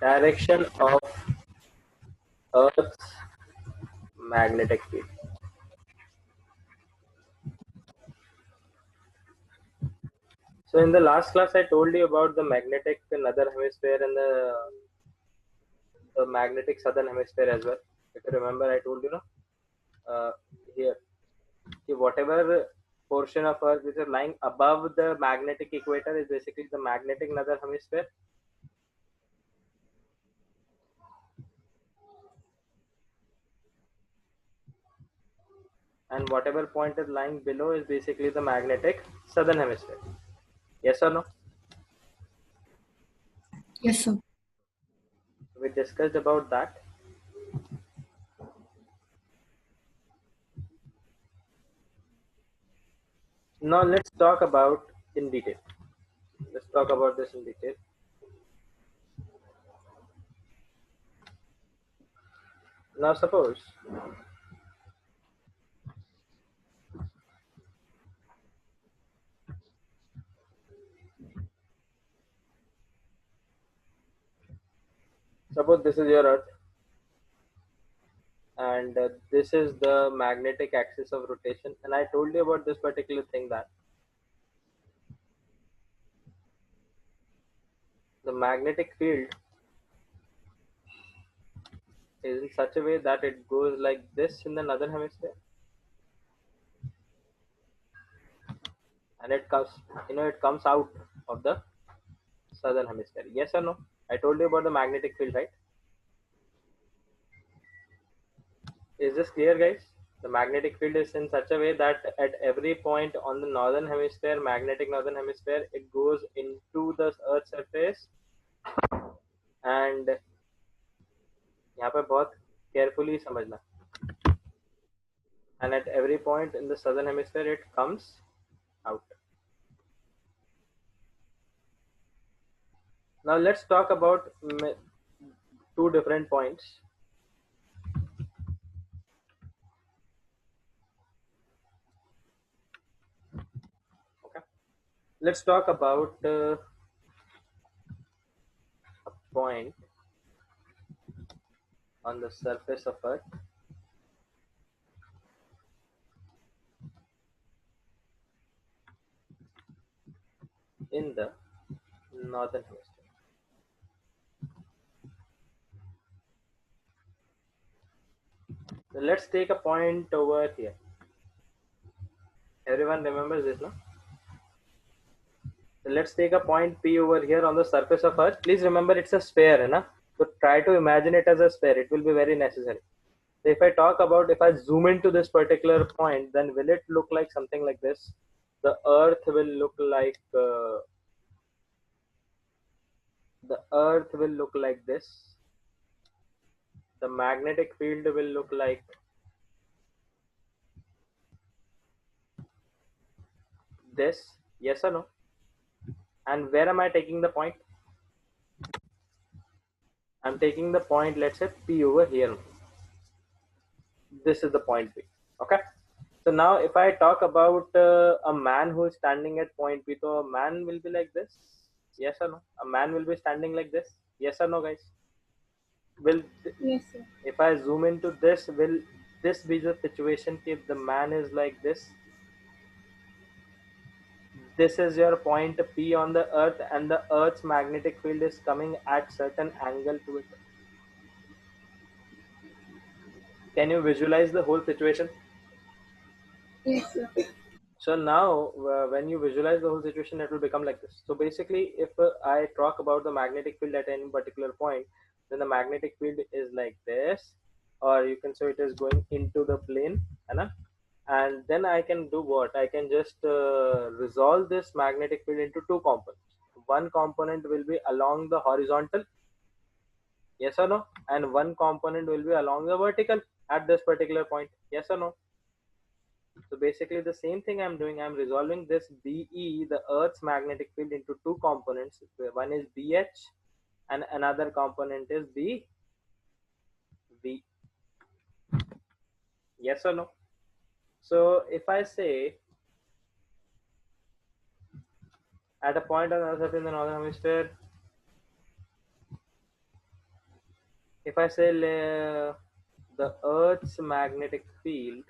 Direction of Earth's magnetic field. So in the last class, I told you about the magnetic northern hemisphere and the magnetic southern hemisphere as well. If you remember, I told you, no, here, whatever portion of Earth which is lying above the magnetic equator is basically the magnetic northern hemisphere, and whatever point is lying below is basically the magnetic southern hemisphere. Yes or no? Yes, sir. We discussed about that. Now let's talk about in detail. Let's talk about this in detail. Now suppose this is your Earth, and this is the magnetic axis of rotation, and I told you about this particular thing, that the magnetic field is in such a way that it goes like this in the northern hemisphere, and it comes, it comes out of the southern hemisphere. Yes or no? I told you about the magnetic field, right? Is this clear, guys? The magnetic field is in such a way that at every point on the northern hemisphere, magnetic northern hemisphere, it goes into the Earth's surface, and यहाँ पे बहुत carefully समझना, and at every point in the southern hemisphere it comes out. Now let's talk about two different points. Okay, let's talk about a point on the surface of Earth in the northern hemisphere. So let's take a point over here. Everyone remembers this, no? So let's take a point P over here on the surface of Earth. Please remember it's a sphere, na? So try to imagine it as a sphere. It will be very necessary. So if I talk about, if I zoom into this particular point, then will it look like something like this? The Earth will look like this. The magnetic field will look like this. Yes or no? And where am I taking the point? I'm taking the point, let's say P over here. This is the point P. Okay. So now if I talk about a man who is standing at point P, so a man will be like this. Yes or no? A man will be standing like this. Yes or no, guys? Yes, sir. If I zoom into this, will this be the situation if the man is like this? This is your point P on the Earth, and the Earth's magnetic field is coming at certain angle to it. Can you visualize the whole situation? Yes, sir. So now when you visualize the whole situation, it will become like this. So basically, if I talk about the magnetic field at any particular point, then the magnetic field is like this, or you can say it is going into the plane, and then I can do what? I can just resolve this magnetic field into two components. One component will be along the horizontal, yes or no, and one component will be along the vertical at this particular point, yes or no. So basically the same thing I'm doing, I'm resolving this BE, the Earth's magnetic field, into two components. One is BH and another component is BV. Yes or no? So if I say at a point on the Earth in the northern hemisphere, If I say the Earth's magnetic field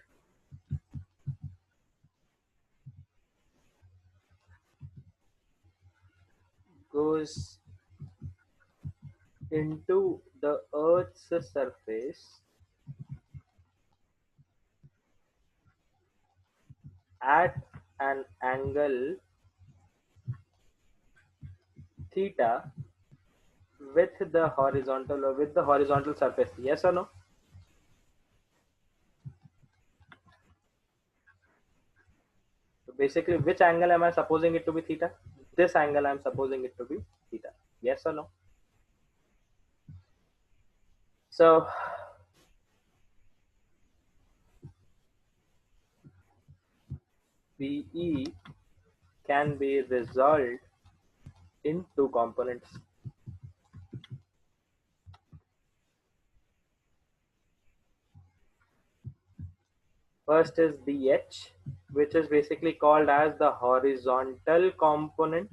goes into the Earth's surface at an angle theta with the horizontal surface. Yes or no? So basically, which angle am I supposing it to be theta? This angle I'm supposing it to be theta. Yes or no? So BE can be resolved in two components. First is BH, which is basically called as the horizontal component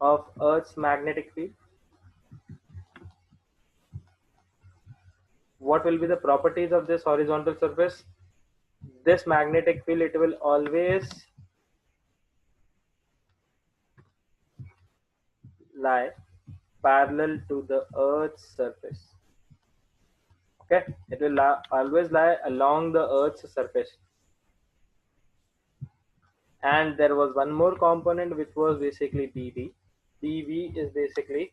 of Earth's magnetic field. What will be the properties of this horizontal surface? This magnetic field, it will always lie parallel to the Earth's surface. Okay, it will always lie along the Earth's surface. And there was one more component which was basically BV. BV is basically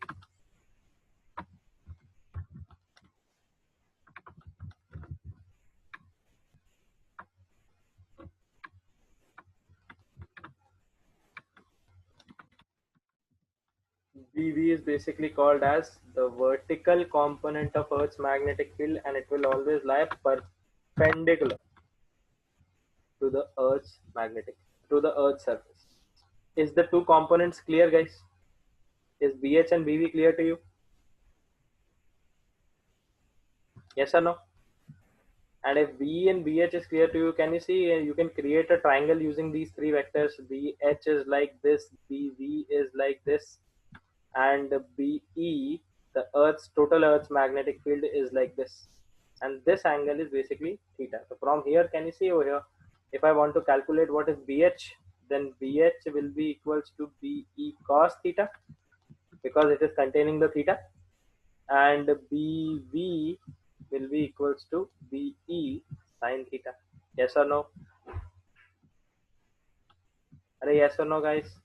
BV is basically called as the vertical component of Earth's magnetic field, and it will always lie perpendicular to the Earth's surface. Is the two components clear, guys? Is BH and BV clear to you? Yes or no? And if B and BH is clear to you, can you see you can create a triangle using these three vectors? BH is like this, BV is like this, and BE, the total Earth's magnetic field is like this. And this angle is basically theta. So from here, can you see over here? If I want to calculate what is BH, then BH will be equals to BE cos theta because it is containing the theta, and BV will be equals to BE sin theta. Yes or no? Are yes or no, guys?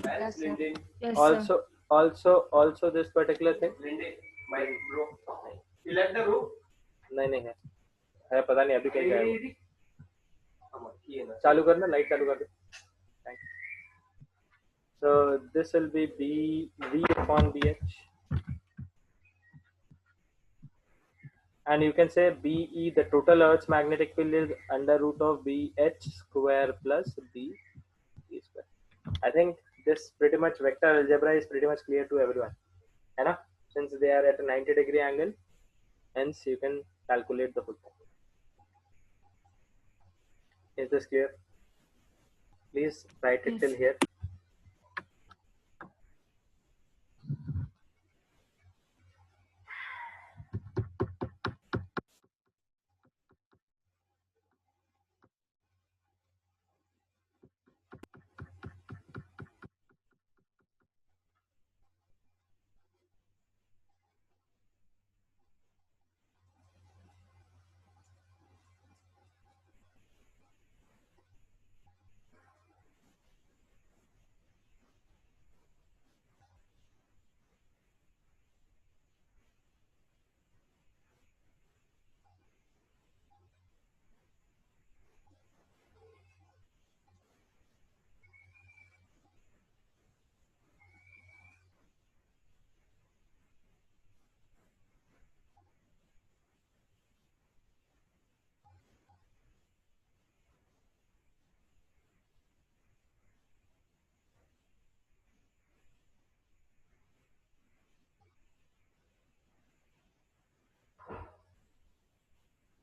Yes, sir. Yes, sir. Also this particular thing. My bro. You left the room? नहीं नहीं है पता नहीं अभी कहीं गया वो चालू करना लाइट चालू कर दे so this will be b v upon bh and you can say be the total Earth's magnetic field is under root of bh square plus b square. I think this pretty much vector algebra is pretty much clear to everyone, है ना? Since they are at a 90-degree angle, hence you can calculate the whole thing. Is this clear? Please write it till Yes. here.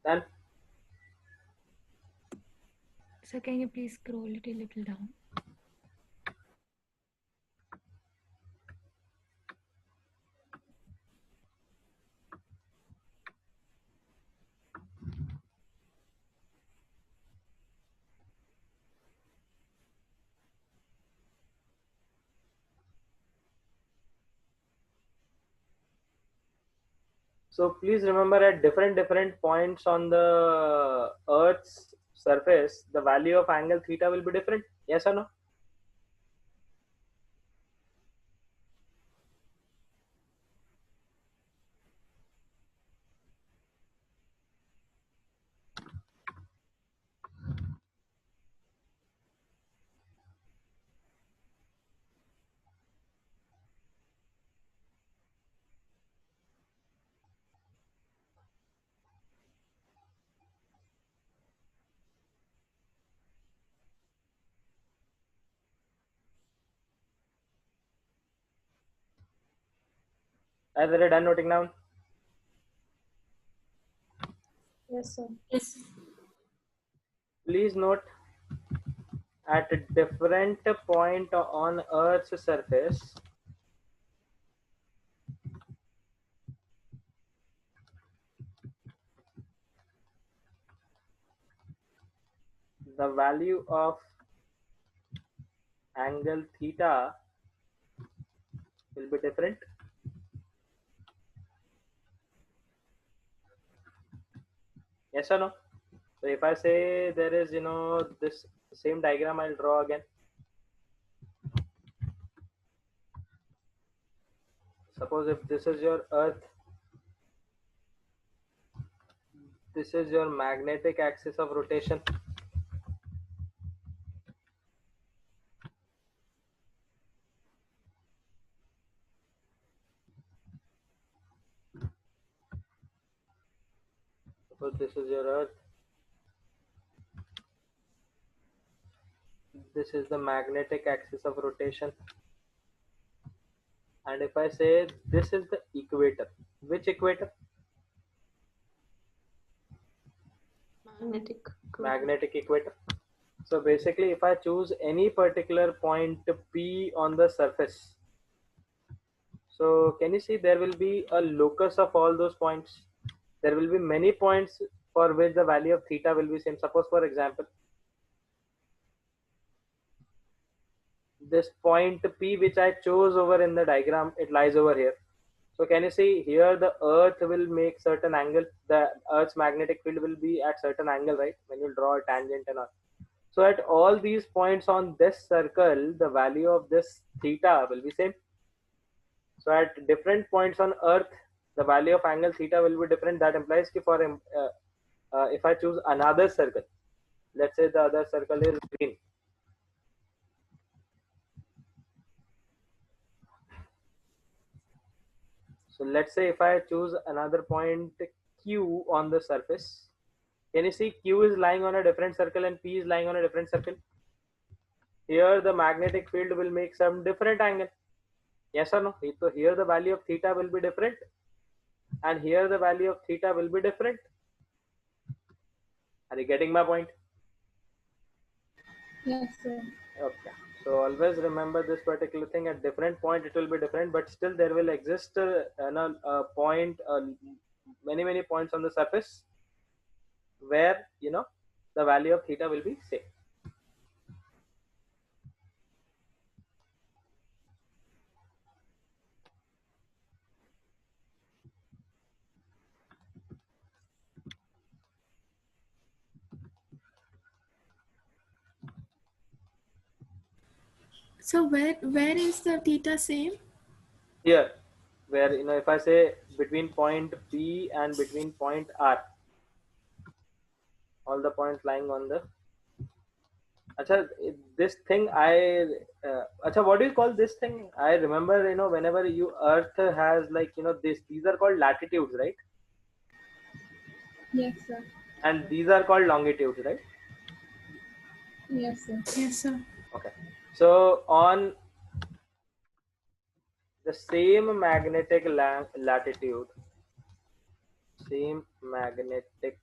Then Sir, can you please scroll it a little down? So please remember, at different points on the Earth's surface, the value of angle theta will be different. Yes or no? Are they done noting down? Yes, sir. Please note, at a different point on Earth's surface, the value of angle theta will be different. Yes or no? So if I say there is, this same diagram, I'll draw again. Suppose if this is your Earth, this is your magnetic axis of rotation. Suppose this is your Earth, this is the magnetic axis of rotation. And if I say this is the equator, which equator? Magnetic. Magnetic equator. So basically, if I choose any particular point P on the surface, so can you see there will be a locus of all those points? There will be many points for which the value of theta will be same. Suppose, for example, this point P which I chose over in the diagram, it lies over here. So can you see here the Earth will make certain angle, the Earth's magnetic field will be at certain angle, right? When you draw a tangent and all. So at all these points on this circle, the value of this theta will be same. So at different points on Earth, the value of angle theta will be different. That implies that for if I choose another circle, let's say the other circle is green. So let's say if I choose another point Q on the surface, can you see Q is lying on a different circle and P is lying on a different circle? Here the magnetic field will make some different angle. Yes or no? So here the value of theta will be different, and here the value of theta will be different. Are you getting my point? Yes, sir. Okay. So always remember this particular thing. At different point it will be different, but still there will exist a point, many points on the surface where the value of theta will be same. So where is the theta same? Here, where if I say between point P and between point R, all the points lying on the. Acha, this thing acha, what do you call this thing? I remember, whenever Earth has like, these are called latitudes, right? Yes, sir. And these are called longitudes, right? Yes, sir. Yes, sir. Okay. So on the same magnetic latitude, same magnetic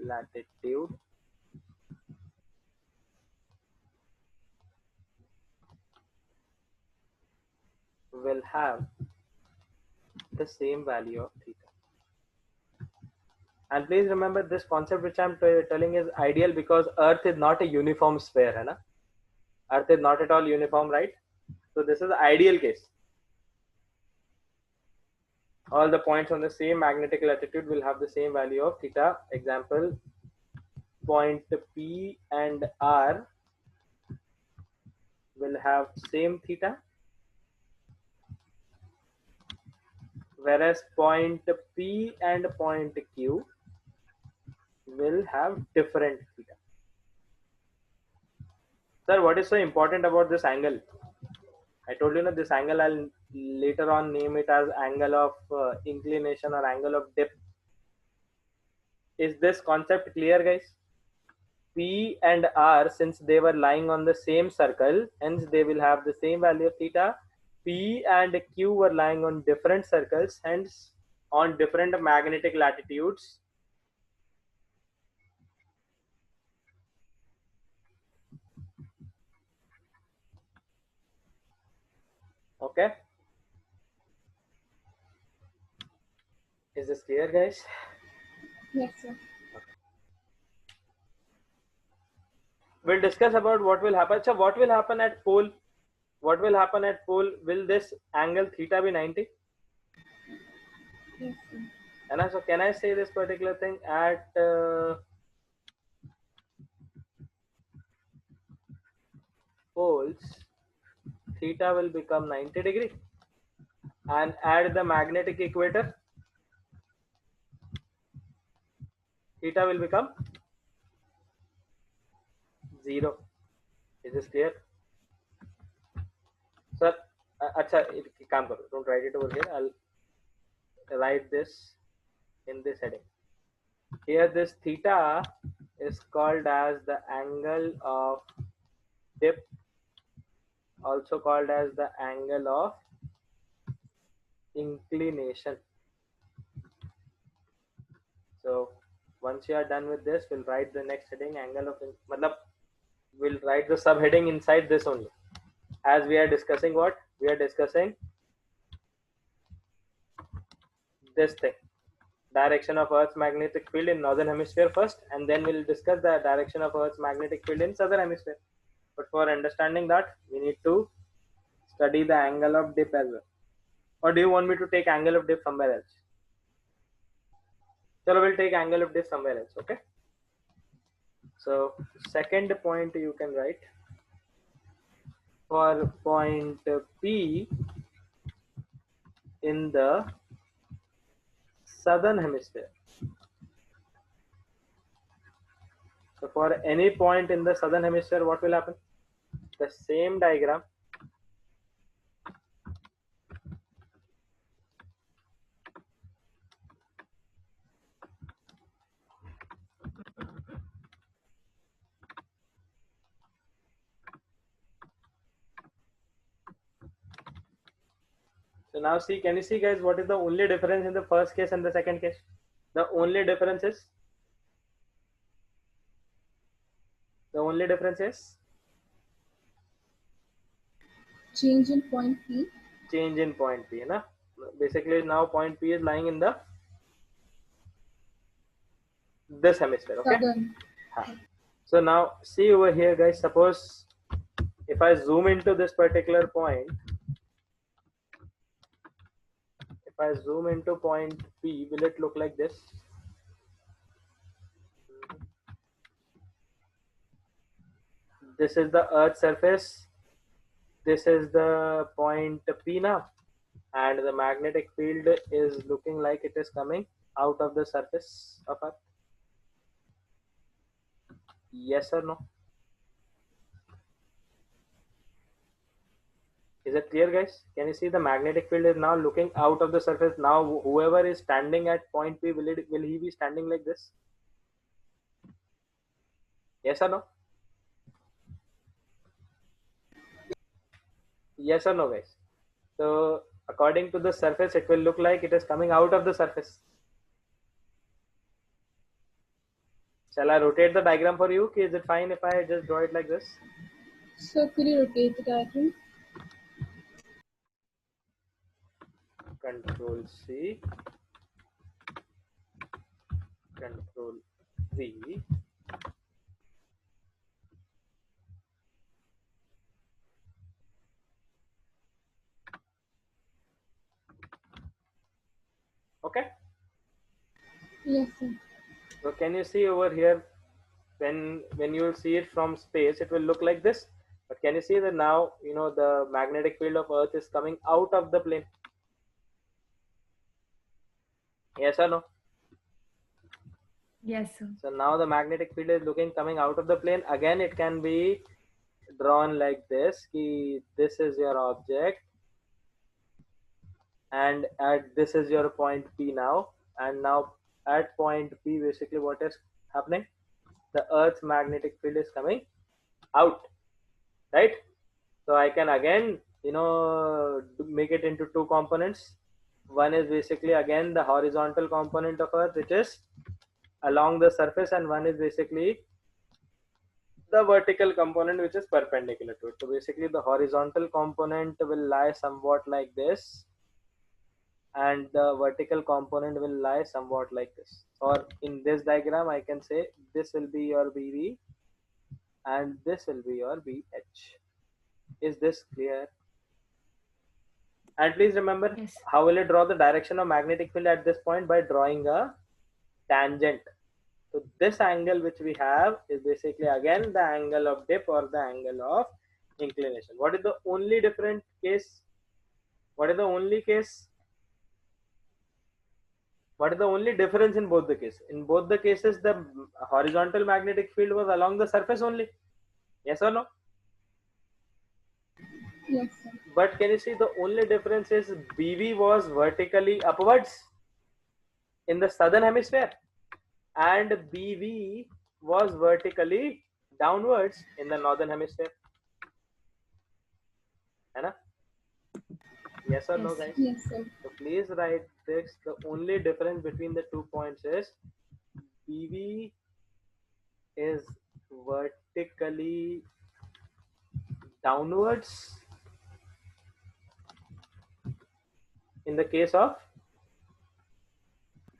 latitude, will have the same value of theta. And please remember, this concept which I'm telling is ideal because Earth is not a uniform sphere, hai na? Earth is not at all uniform, right? So this is the ideal case. all the points on the same magnetic latitude will have the same value of theta. Example, point P and R will have same theta, whereas point P and point Q will have different theta. Sir, what is so important about this angle? I told you that this angle I'll later on name it as angle of inclination or angle of dip. Is this concept clear, guys? P and R, since they were lying on the same circle, hence they will have the same value of theta. P and Q were lying on different circles, hence on different magnetic latitudes. Okay, is this clear, guys? Yes, sir. We'll discuss about what will happen. So what will happen at pole? What will happen at pole? Will this angle theta be 90? Yes, sir. And so can I say this particular thing at poles, theta will become 90 degree, and at the magnetic equator, theta will become 0. Is this clear? Sir, acha, काम करो. Don't write it over here. I'll write this in this heading. Here, this theta is called as the angle of dip, also called as the angle of inclination. So once you are done with this, we'll write the next heading, angle of matlab, we'll write the subheading inside this only. As we are discussing what? We are discussing this thing, direction of Earth's magnetic field in northern hemisphere first, and then we'll discuss the direction of Earth's magnetic field in southern hemisphere. But for understanding that, we need to study the angle of dip as well. Or do you want me to take angle of dip somewhere else? So we'll take angle of dip somewhere else, okay? So second point you can write, for point P in the southern hemisphere. So for any point in the southern hemisphere, what will happen? The same diagram. So now see, can you see, guys, what is the only difference in the first case and the second case? The only difference is, the only difference is Change in point P. change in point P, na? Basically now point P is lying in the this hemisphere, okay? Southern. So now see over here, guys, suppose if I zoom into this particular point, if I zoom into point P, will it look like this? This is the Earth's surface. This is the point P now, and the magnetic field is looking like it is coming out of the surface of Earth. Yes or no? Is it clear, guys? Can you see the magnetic field is now looking out of the surface? Now whoever is standing at point P, will he be standing like this? Yes or no? Yes or no, guys? So according to the surface, it will look like it is coming out of the surface. Shall I rotate the diagram for you? Is it fine if I just draw it like this? So could you rotate the diagram? Control C, Control V. Yes, sir. So can you see over here, when you see it from space, it will look like this. But can you see that now, the magnetic field of Earth is coming out of the plane? Yes or no? Yes, sir. So now the magnetic field is looking coming out of the plane. Again, it can be drawn like this. This is your object, and at this is your point P now. And now at point P, basically what is happening? The Earth's magnetic field is coming out, right? So I can again, make it into two components. One is basically again the horizontal component of Earth, which is along the surface, and one is basically the vertical component, which is perpendicular to it. So basically the horizontal component will lie somewhat like this, and the vertical component will lie somewhat like this. Or in this diagram, I can say this will be your BV and this will be your BH. Is this clear? And please remember, Yes. how will you draw the direction of magnetic field at this point? By drawing a tangent. So this angle which we have is basically again the angle of dip or the angle of inclination. What is the only different case? What is the only case? What is the only difference in both the cases? In both the cases, the horizontal magnetic field was along the surface only. Yes or no? Yes, sir. But can you see the only difference is BV was vertically upwards in the southern hemisphere, and BV was vertically downwards in the northern hemisphere. है ना? Yes or no, Yes, sir. guys? Yes, sir. So please write this. The only difference between the 2 points is BV is vertically downwards in the case of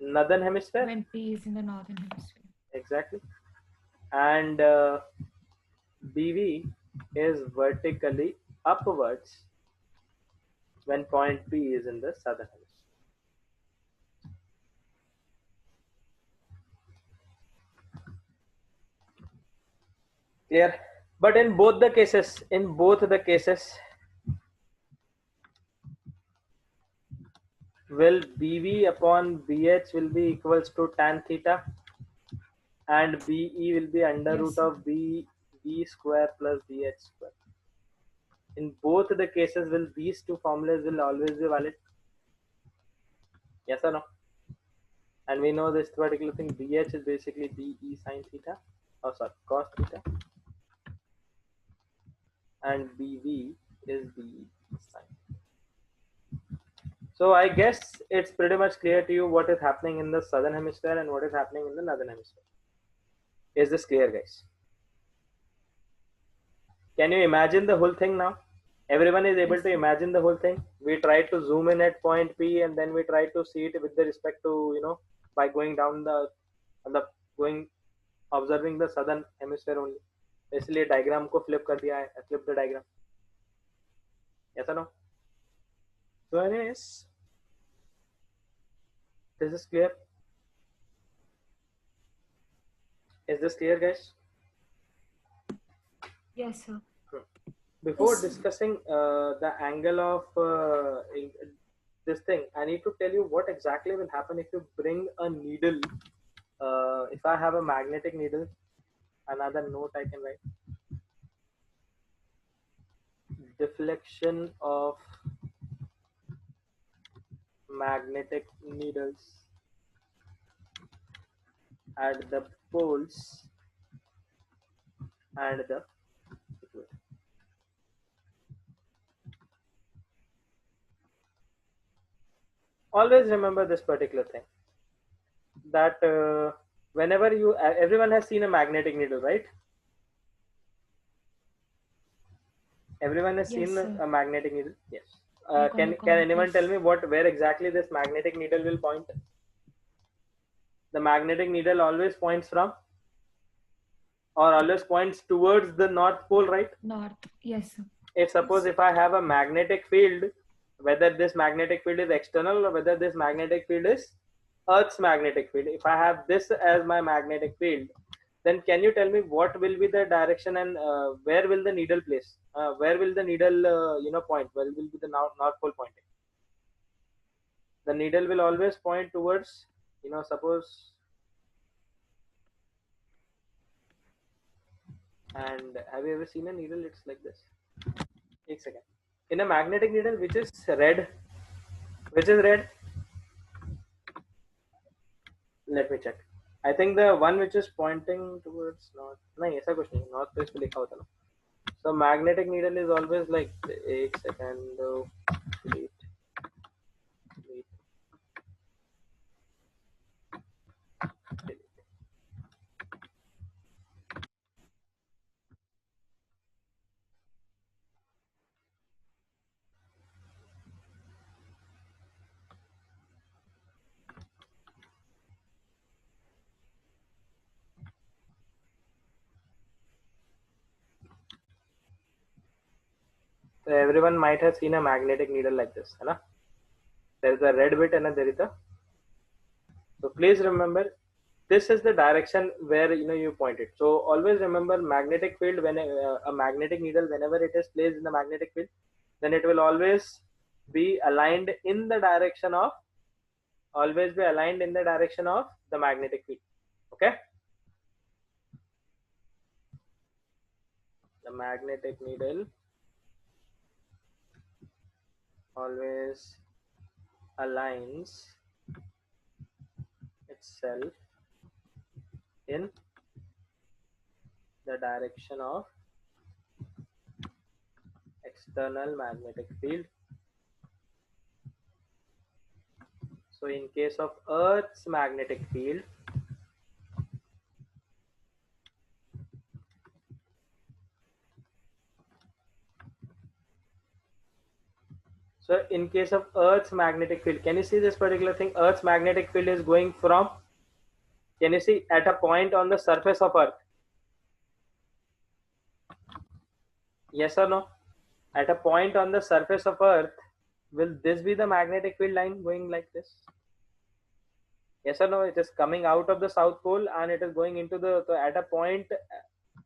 northern hemisphere. When P is in the northern hemisphere. Exactly. And BV is vertically upwards when point P is in the southern hemisphere. Clear? But in both the cases, will BV upon BH will be equals to tan theta, and BE will be under Yes, root sir. of BE square plus BH square. In both the cases, will these two formulas will always be valid? Yes or no? And we know this particular thing, BH is basically BE sine theta, oh sorry, cos theta, and BV is BE sine. So I guess it's pretty much clear to you what is happening in the southern hemisphere and what is happening in the northern hemisphere. Is this clear, guys? Can you imagine the whole thing now? Everyone is able Yes, to sir. imagine the whole thing. We try to zoom in at point P, and then we try to see it with the respect to, by going down on the going observing the southern hemisphere only. इसलिए diagram को flip कर दिया है, flip the diagram. Yes or no? So anyways, this is clear. Is this clear, guys? Yes, sir. Before Yes. discussing the angle of this thing, I need to tell you what exactly will happen if you bring a needle. If I have a magnetic needle, another note I can write: deflection of magnetic needles at the poles and the equator. Always remember this particular thing, that whenever everyone has seen a magnetic needle, right? Everyone has Yes, seen sir. a magnetic needle. Yes. Like on the Can anyone tell compass. me where exactly this magnetic needle will point? The magnetic needle always points from, or always points towards the north pole, right? North. Yes, sir. If suppose Yes. if I have a magnetic field, whether this magnetic field is external or whether this magnetic field is Earth's magnetic field. If I have this as my magnetic field, then can you tell me what will be the direction and where will the needle place? Where will the needle, point? Where will be the north pole pointing? The needle will always point towards, suppose. And have you ever seen a needle? It's like this. One second. In a magnetic needle, which is red, let me check. I think the one which is pointing towards north. नहीं ऐसा कुछ नहीं, north पे इस पे लिखा होता ना. So magnetic needle is always like, एक second, wait, wait, wait. So everyone might have seen a magnetic needle like this, है ना? There is a red bit and there is a. So please remember, this is the direction where you point it. So always remember magnetic field when a magnetic needle, whenever it is placed in the magnetic field, then it will be aligned in the direction of always be aligned in the direction of the magnetic field. Okay, the magnetic needle always aligns itself in the direction of external magnetic field. So in case of Earth's magnetic field, so in case of Earth's magnetic field, can you see this particular thing? Earth's magnetic field is going from, can you see, at a point on the surface of Earth? Yes or no? At a point on the surface of Earth, will this be the magnetic field line going like this? Yes or no? It is coming out of the South Pole and it is going into the, so at a point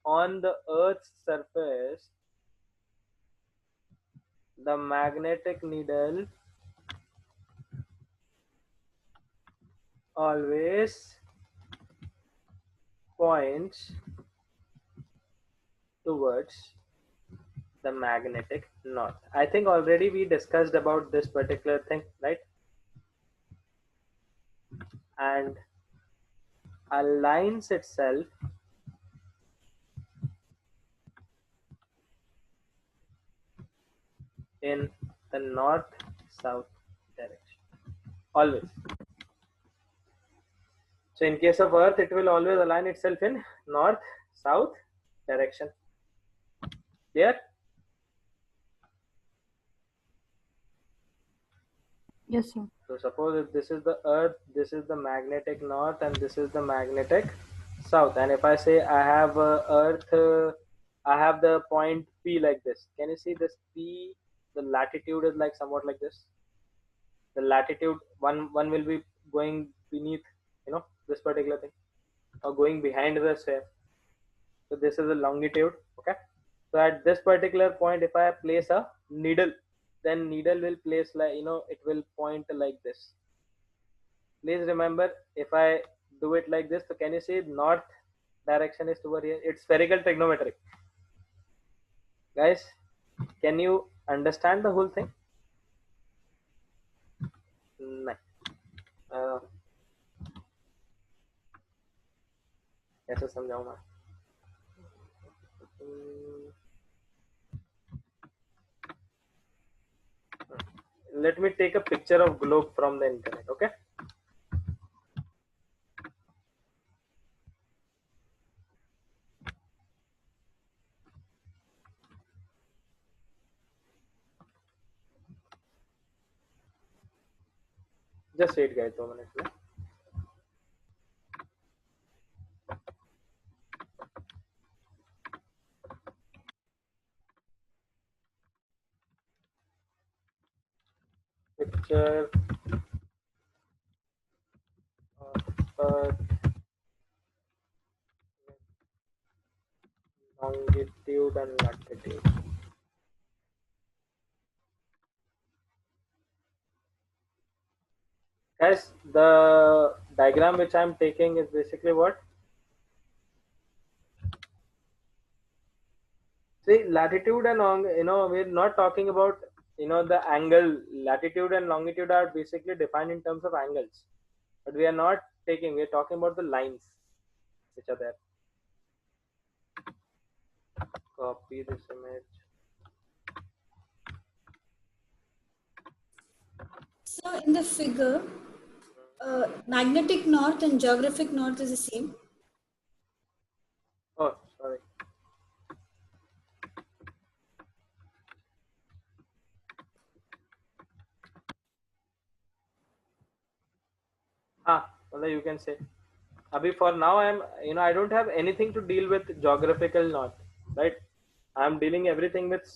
on the Earth's surface, the magnetic needle always points towards the magnetic north. I think already we discussed about this particular thing, right? And aligns itself in the north-south direction. Always. So in case of Earth, it will always align itself in north-south direction. Clear? Yes, sir. So suppose if this is the Earth, this is the magnetic north, and this is the magnetic south. And if I say I have Earth, I have the point P like this. Can you see this P? The latitude is like somewhat like this. The latitude one will be going beneath, this particular thing, or going behind the sphere. So this is the longitude. Okay. So at this particular point, if I place a needle, then needle will place like, it will point like this. Please remember, if I do it like this, so can you see north direction is toward here? It's spherical trigonometry. Guys, can you understand the whole thing? No. कैसे समझाऊं मैं? Let me take a picture of globe from the internet. Okay. Just wait, guys, 2 minutes. Picture longitude and latitude. Guys, the diagram which I'm taking is basically what? See, latitude and we're not talking about, the angle. Latitude and longitude are basically defined in terms of angles, but we are not we're talking about the lines which are there. Copy this image. So in the figure, magnetic north and geographic north is the same. Oh, sorry. Well, you can say. Abhi, for now, I don't have anything to deal with geographical north, right? I'm dealing everything with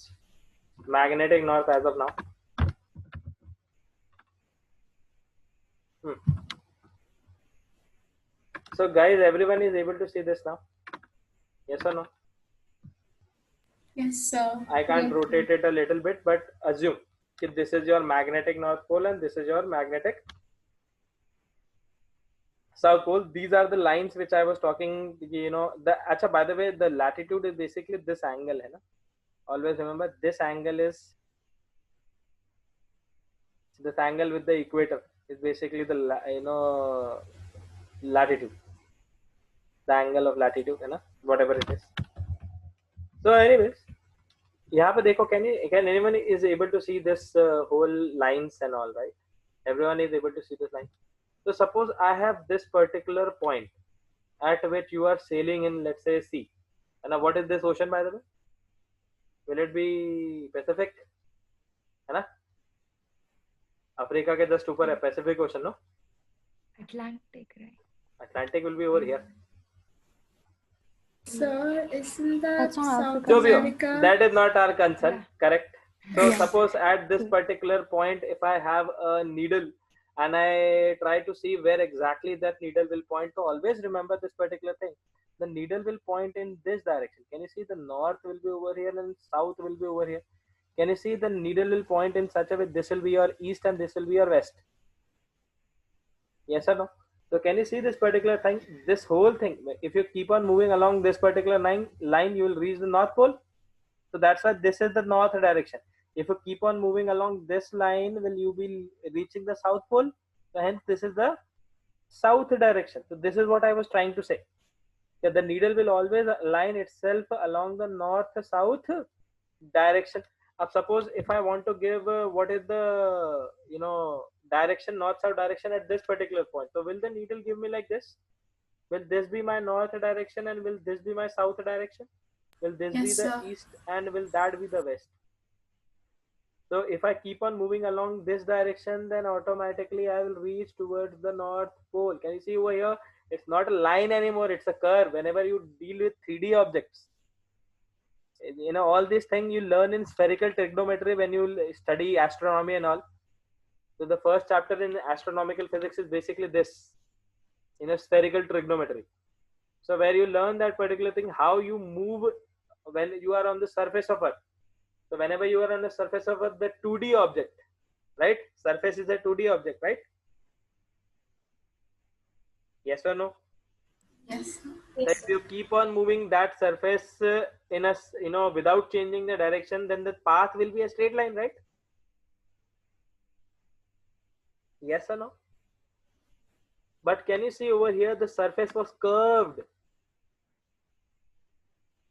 magnetic north as of now. So, guys, everyone is able to see this now? Yes or no? Yes, sir. I can't Yes. rotate it a little bit, but assume if this is your magnetic north pole and this is your magnetic south pole. These are the lines which I was talking. By the way, the latitude is basically this angle, hai na? Always remember this angle is this angle with the equator is basically the latitude, the angle of latitude, है ना? Whatever it is. So, anyways, यहाँ पे देखो, can anyone is able to see this whole lines and all, right? Everyone is able to see this line. So suppose I have this particular point at which you are sailing in, let's say, sea. And now what is this ocean, by the way? Will it be Pacific? है ना? Africa के just ऊपर है Pacific Ocean, no? Atlantic, right? Atlantic will be over here. Sir, isn't that That's not South Africa. जो भी हो, America? that is not our concern, Yeah. correct? So Yeah. suppose at this particular point, if I have a needle and I try to see where exactly that needle will point, to always remember this particular thing. The needle will point in this direction. Can you see the north will be over here and south will be over here? Can you see the needle will point in such a way this will be your east and this will be your west? Yes or no? So can you see this particular thing? This whole thing, if you keep on moving along this particular line, you will reach the north pole. So that's why this is the north direction. If you keep on moving along this line, will you be reaching the south pole? So hence this is the south direction. So this is what I was trying to say. Yeah, the needle will always align itself along the north-south direction. Suppose if I want to give what is the direction, north-south direction at this particular point. So will the needle give me like this? Will this be my north direction and will this be my south direction? Will this be Yes, the sir. east and will that be the west? So if I keep on moving along this direction, then automatically I will reach towards the north pole. Can you see over here? It's not a line anymore, it's a curve. Whenever you deal with 3D objects, all these things you learn in spherical trigonometry when you study astronomy and all. So the first chapter in astronomical physics is basically this, spherical trigonometry. So where you learn that particular thing, how you move when you are on the surface of Earth. So whenever you are on the surface of Earth, the 2D object, right? Surface is a 2D object, right? Yes or no? Yes, sir. So if you keep on moving that surface in a without changing the direction, then the path will be a straight line, right? Yes or no? But can you see over here the surface was curved?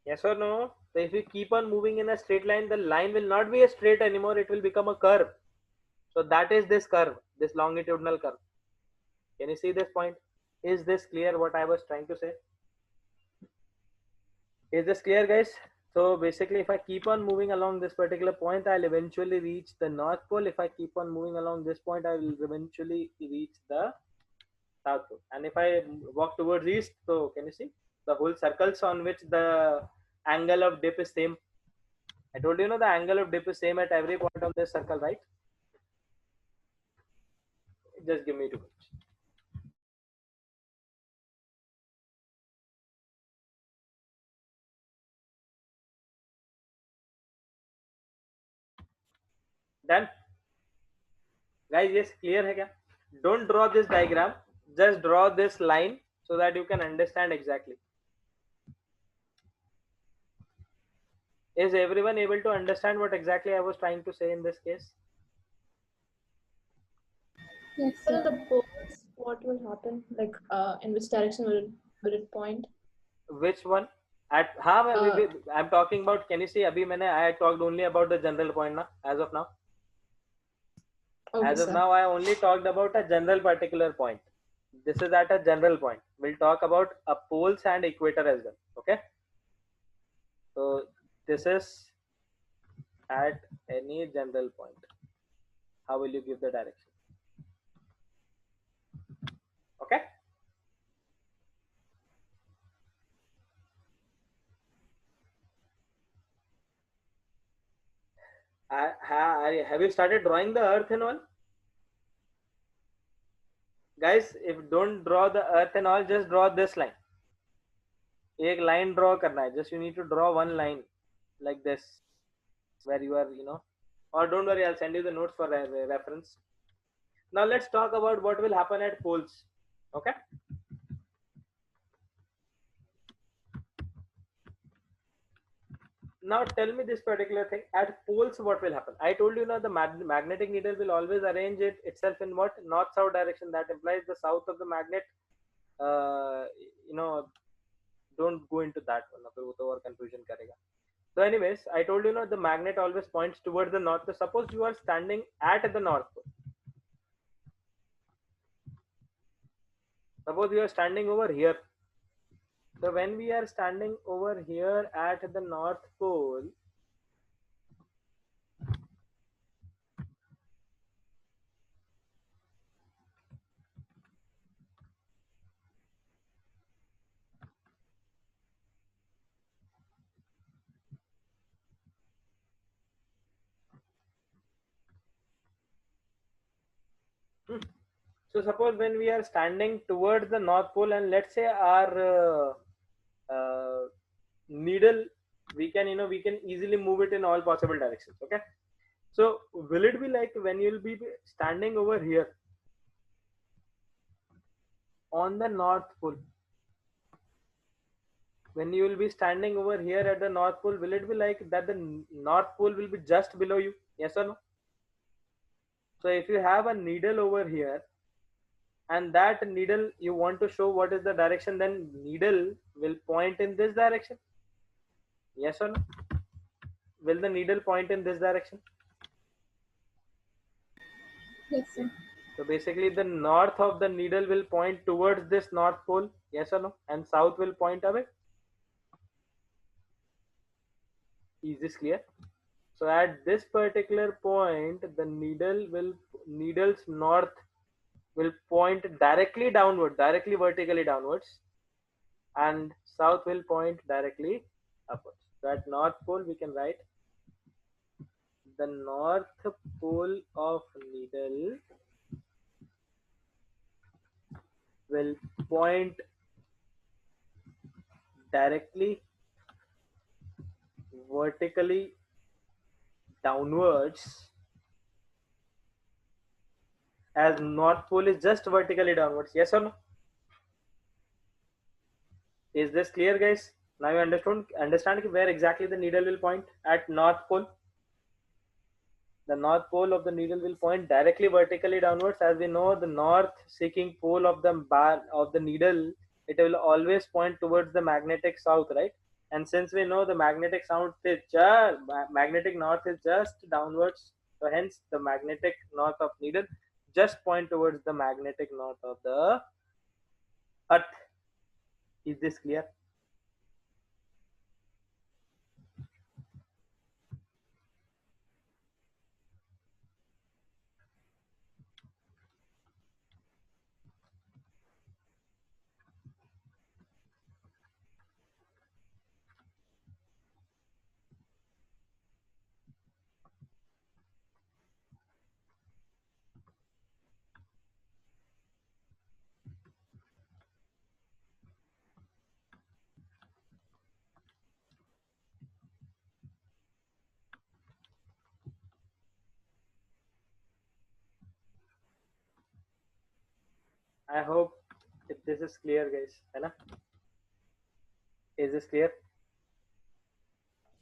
Yes or no? So if you keep on moving in a straight line, the line will not be a straight anymore, it will become a curve. So that is this curve, this longitudinal curve. Can you see this point? Is this clear what I was trying to say? Is this clear, guys? So basically, if I keep on moving along this particular point, I'll eventually reach the North Pole. If I keep on moving along this point, I will eventually reach the South Pole. And if I walk towards east, so can you see the whole circles on which the angle of dip is same? I told you, the angle of dip is same at every point of this circle, right? Just give me 2 minutes. Done, guys? Yes, clear है क्या? Don't draw this diagram, just draw this line so that you can understand exactly. Is everyone able to understand what exactly I was trying to say in this case? Yes, Well, sir. the poles, what will happen? Like, in which direction will it point? Which one? At हाँ Uh, I'm talking about. Can you see? अभी मैंने I talked only about the general point ना. As of now, okay, as of sir. now, I only talked about a general particular point. This is at a general point. We'll talk about a poles and equator as well. Okay. So this is at any general point. How will you give the direction? Okay. Have you started drawing the earth and all? Guys, if don't draw the earth and all, just draw this line. एक line draw करना है. Just you need to draw one line like this, where you are, or don't worry, I'll send you the notes for reference. Now let's talk about what will happen at poles. Okay. Now tell me this particular thing at poles, what will happen? I told you now the magnetic needle will always arrange itself in what? North south direction. That implies the south of the magnet. uh, you know don't go into that one, फिर वो तो और confusion करेगा. So anyways, I told you the magnet always points towards the north. So suppose you are standing at the north pole. Suppose you are standing over here. So when we are standing over here at the north pole, so suppose when we are standing towards the north pole, and let's say our needle, we can easily move it in all possible directions. Okay. So will it be like when you'll be standing over here on the north pole, when you will be standing over here at the north pole, will it be like that the north pole will be just below you? Yes or no? So if you have a needle over here, and that needle you want to show what is the direction, then needle will point in this direction. Yes or no? Will the needle point in this direction? Yes, sir. So basically the north of the needle will point towards this north pole. Yes or no? And south will point away. Is this clear? So at this particular point, the needle's north will point directly downward, directly vertically downwards, and south will point directly upwards. So at north pole we can write the north pole of needle will point directly vertically downwards, as north pole is just vertically downwards. Yes or no? Is this clear, guys? Now you understand where exactly the needle will point at north pole. The north pole of the needle will point directly vertically downwards. As we know, the north seeking pole of the bar of the needle, it will always point towards the magnetic south, right? And since we know the magnetic south is just magnetic north is just downwards, so hence the magnetic north of needle just point towards the magnetic north of the earth. Is this clear? I hope if this is clear, guys. है ना? Is this clear?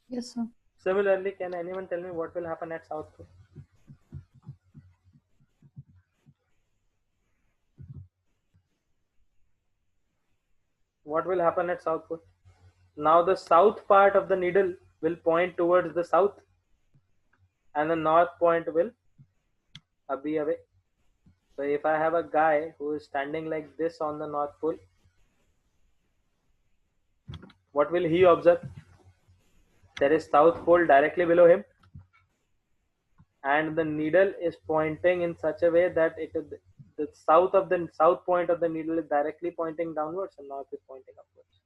Yes, sir. Similarly, can anyone tell me what will happen at South Pole? What will happen at South Pole? Now the south part of the needle will point towards the south, and the north point will be away. So if I have a guy who is standing like this on the North Pole, what will he observe? There is South Pole directly below him, and the needle is pointing in such a way that the south point of the needle is directly pointing downwards and north is pointing upwards.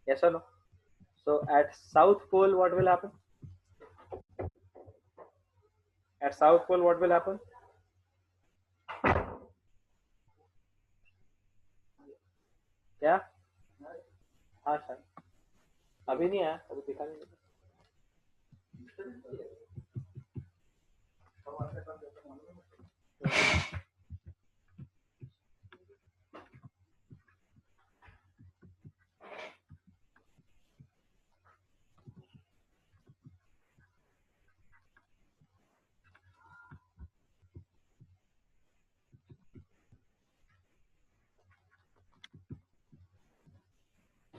Yes or no? So at South Pole, what will happen? At South Pole, what will happen? क्या? हाँ sir, अभी नहीं आया, अभी दिखा नहीं.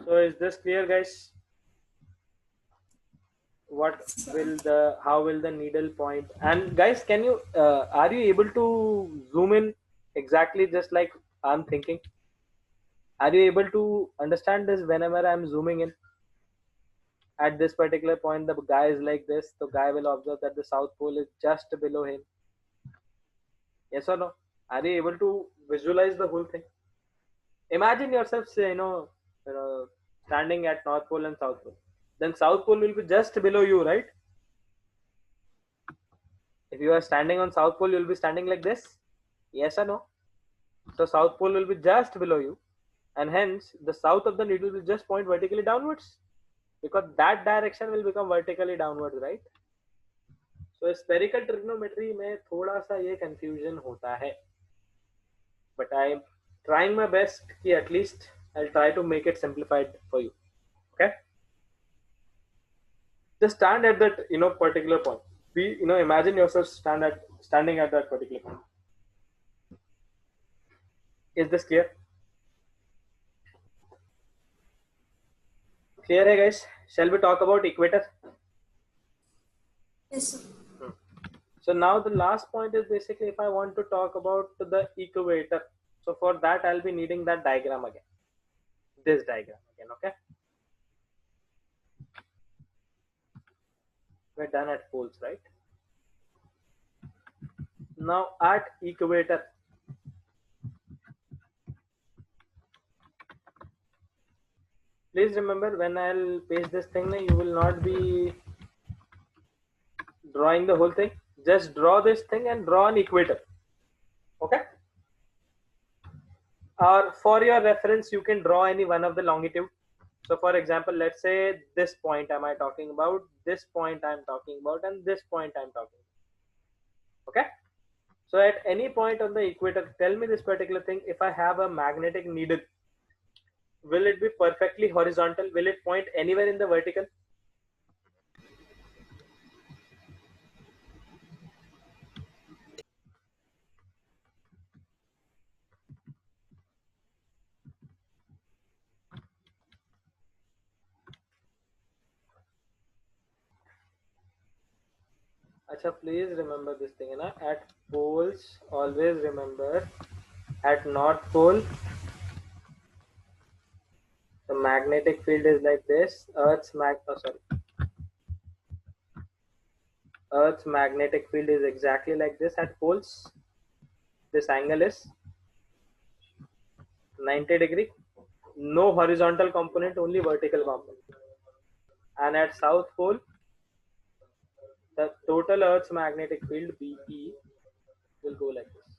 So is this clear, guys? How will the needle point? And guys, can you are you able to zoom in exactly just like I'm thinking? Are you able to understand this? Whenever I'm zooming in at this particular point, the guy is like this. The guy will observe that the South Pole is just below him. Yes or no? Are you able to visualize the whole thing? Imagine yourself, say, standing at North Pole and South Pole. Then South Pole will be just below you, right? If you are standing on South Pole, you will be standing like this. Yes or no? So South Pole will be just below you, and hence the south of the needle will just point vertically downwards, because that direction will become vertically downwards, right? So spherical trigonometry में थोड़ा सा ये confusion होता है, but I am trying my best कि at least I'll try to make it simplified for you. Okay? Just stand at that particular point. Imagine yourself standing at that particular point. Is this clear? Clear hai, guys? Shall we talk about equator? Yes, sir. So now the last point is basically if I want to talk about the equator. So for that I'll be needing that diagram again. This diagram again, okay? We're done at poles, right? Now at equator. Please remember, when I'll paste this thing, you will not be drawing the whole thing. Just draw this thing and draw an equator. Okay? Or for your reference, you can draw any one of the longitude. So for example, let's say this point am I talking about, this point I'm talking about, and this point I'm talking about. Okay? So at any point on the equator, tell me this particular thing. If I have a magnetic needle, will it be perfectly horizontal? Will it point anywhere in the vertical? Acha, please remember this thing, na? At poles, always remember, at North Pole, the magnetic field is like this. Earth's magnetic field is exactly like this at poles. This angle is 90 degree. No horizontal component, only vertical component. And at South Pole, the total Earth's magnetic field BE will go like this.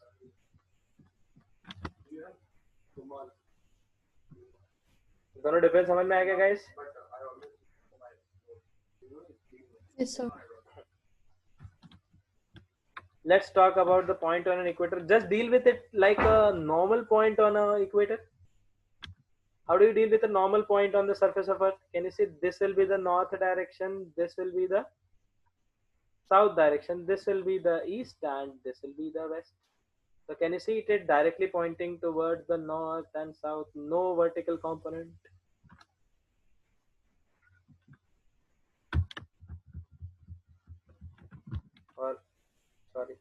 दोनों difference समझ में आ गया, guys? Yes, sir. Let's talk about the point on an equator. Just deal with it like a normal point on a equator. How do you deal with a normal point on the surface of Earth? Can you see this will be the north direction, this will be the south direction, this will be the east, and this will be the west. So can you see it directly pointing towards the north and south, no vertical component? Or sorry,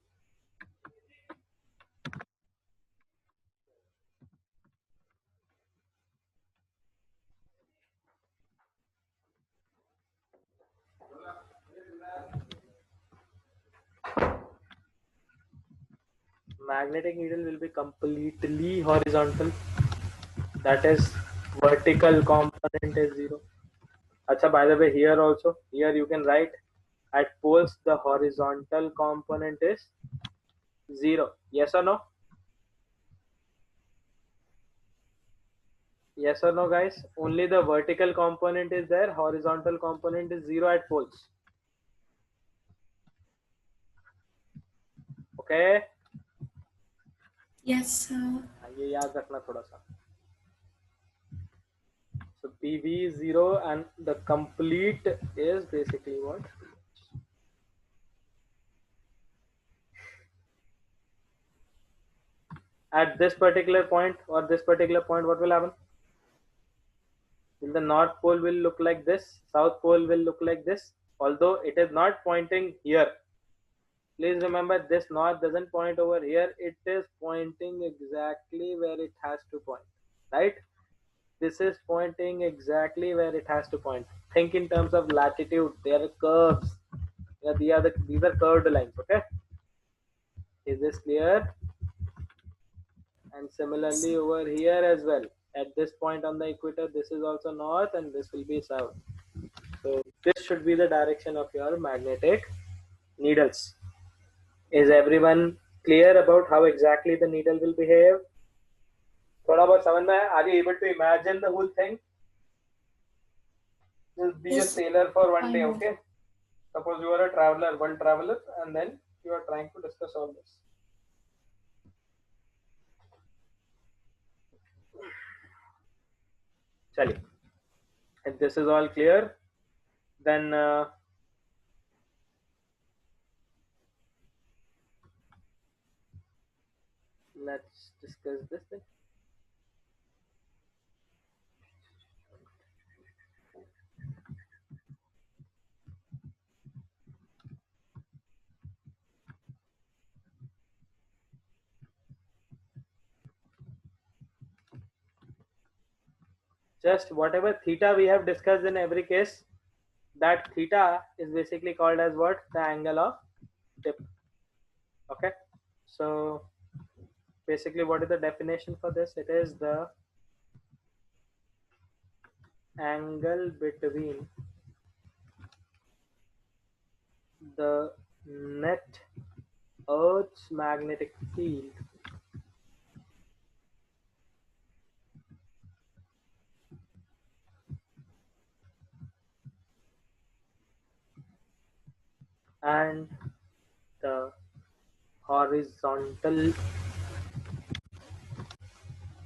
magnetic needle will be completely horizontal. That is, vertical component is zero. Acha, by the way, here also, here you can write at poles the horizontal component is zero. Yes or no? Yes or no, guys? Only the vertical component is there, horizontal component is zero at poles. Okay? Yes, sir. ये याद रखना थोड़ा सा. So PV is zero and the complete is basically what? At this particular point or this particular point, what will happen? Will the north pole will look like this, south pole will look like this, although it is not pointing here. Please remember, this north doesn't point over here, it is pointing exactly where it has to point, right? This is pointing exactly where it has to point. Think in terms of latitude, there are curves. Yeah, these are curved lines, okay? Is this clear? And similarly over here as well. At this point on the equator, this is also north and this will be south. So this should be the direction of your magnetic needles. Is everyone clear about how exactly the needle will behave? थोड़ा बहुत समझ में आया? Are you able to imagine the whole thing? Just be a Yes, sailor for one day, kind of. okay? Suppose you are a traveler, one traveler, and then you are trying to discuss all this. Chali. If this is all clear, then let's discuss this thing. Just whatever theta we have discussed in every case, that theta is basically called as what? The angle of dip. Okay. So basically, what is the definition for this? It is the angle between the net Earth's magnetic field and the horizontal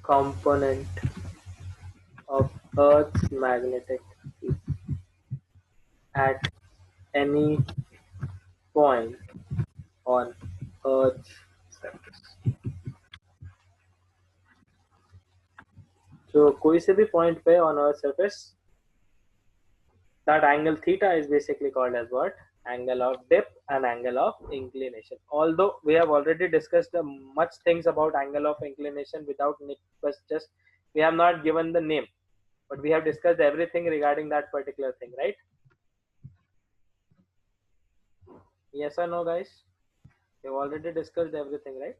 component of Earth's magnetic field at any point on Earth's surface. So कोई से भी point पे on Earth's surface, that angle theta is basically called as what? Angle of dip and angle of inclination. Although we have already discussed much things about angle of inclination without but just we have not given the name, but we have discussed everything regarding that particular thing, right? Yes or no, guys? We have already discussed everything, right?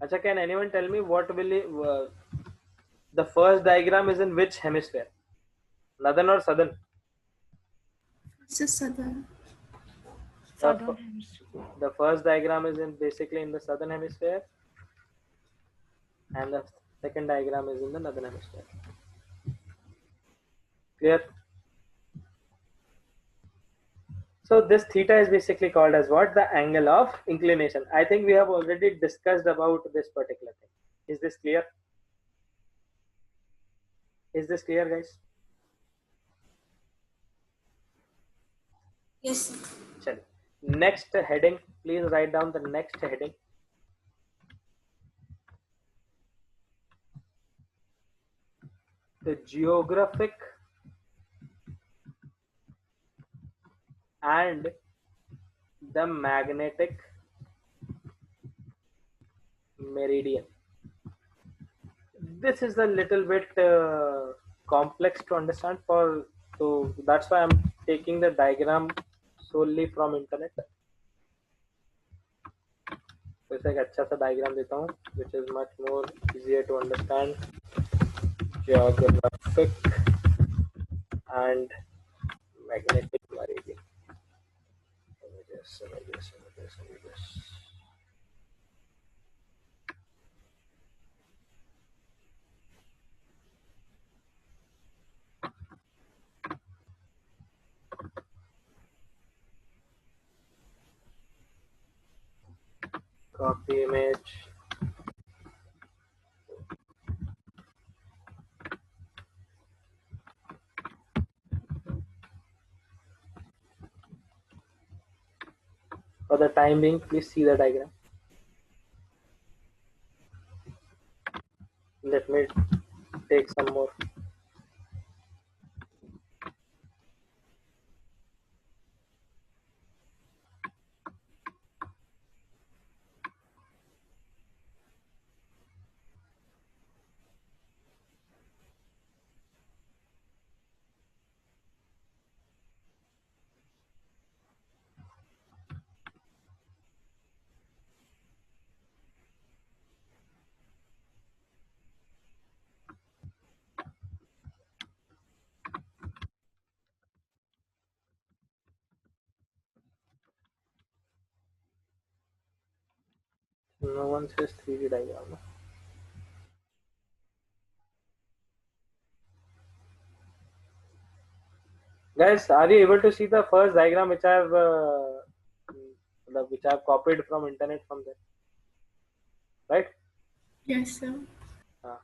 Acha, can anyone tell me what will the first diagram is in which hemisphere? Northern or southern? It's a southern. Southern hemisphere. The first diagram is in basically in the southern hemisphere, and the second diagram is in the northern hemisphere. Clear? So this theta is basically called as what? The angle of inclination. I think we have already discussed about this particular thing. Is this clear? Is this clear, guys? Yes, sir. Chalo. Next heading, please write down the next heading. The geographic and the magnetic meridian. This is a little bit complex to understand for, so that's why I'm taking the diagram solely from internet. तो इसे एक अच्छा सा diagram देता हूँ which is much more easier to understand. Geographic and magnetic meridian. Let me just. Copy image. For the time being, please see the diagram. Let me take some more. No one says 3D diagram. Guys, are you able to see the first diagram which I've copied from internet from there? Right? Yes, sir. हाँ,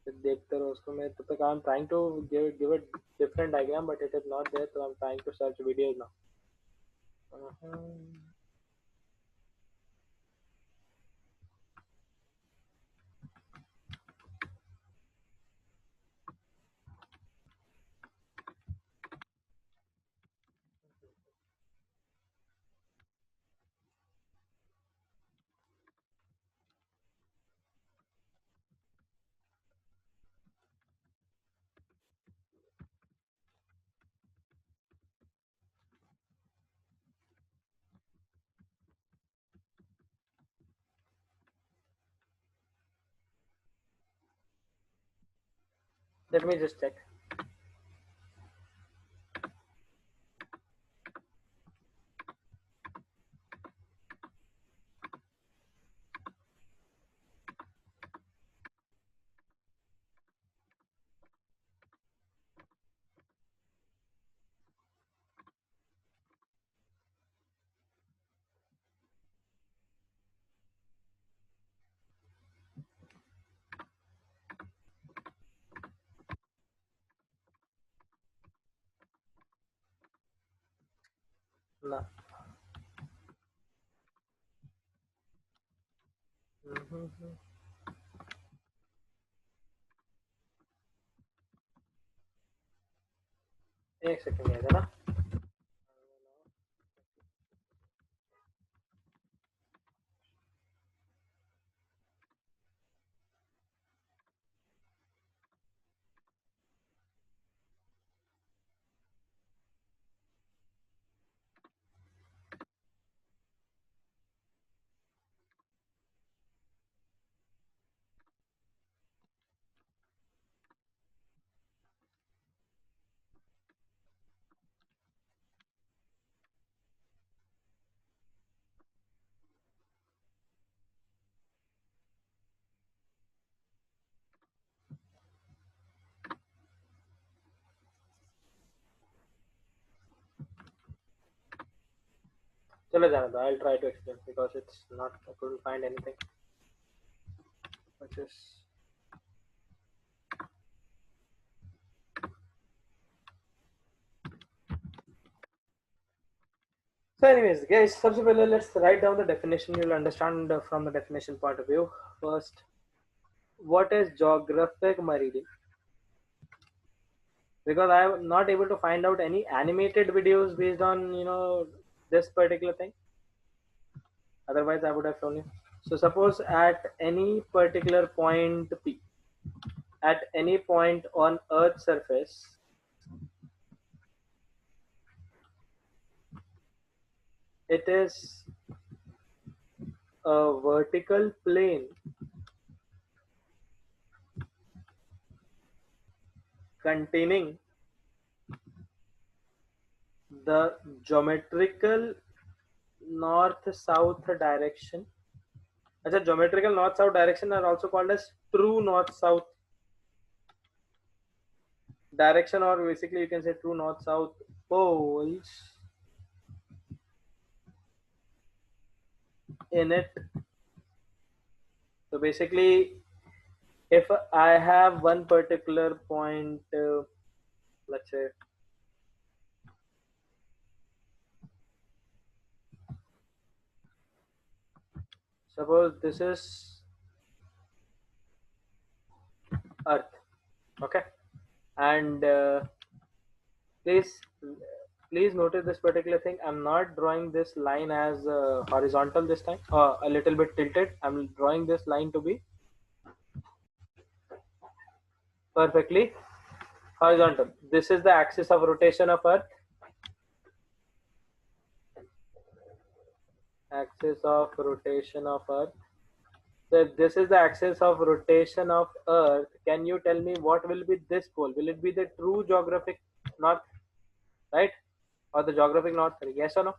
फिर देखते रहो उसको. मैं तब तक I'm trying to give a different diagram, but it is not there, so I'm trying to search videos now. Let me just check. ना. एक सेकंड है ना. चलो जाने दो. I'll try to explain because it's not. I couldn't find anything. Which is. So, anyways, guys, सबसे पहले let's write down the definition. You'll understand from the definition point of view. First, what is geographic meridian? Because I'm not able to find out any animated videos based on this particular thing. Otherwise, I would have shown you. So, suppose at any particular point P, at any point on Earth's surface, it is a vertical plane containing the geometrical north-south direction. Achha, geometrical north-south direction are also called as true north-south direction, or basically you can say true north-south poles in it. So basically, if I have one particular point, let's say suppose this is Earth, okay, and please please notice this particular thing. I'm not drawing this line as horizontal this time, a little bit tilted. I'm drawing this line to be perfectly horizontal. This is the axis of rotation of Earth. Axis of rotation of Earth. So if this is the axis of rotation of Earth, can you tell me what will be this pole? Will it be the true geographic north, right? Or the geographic north? Yes or no?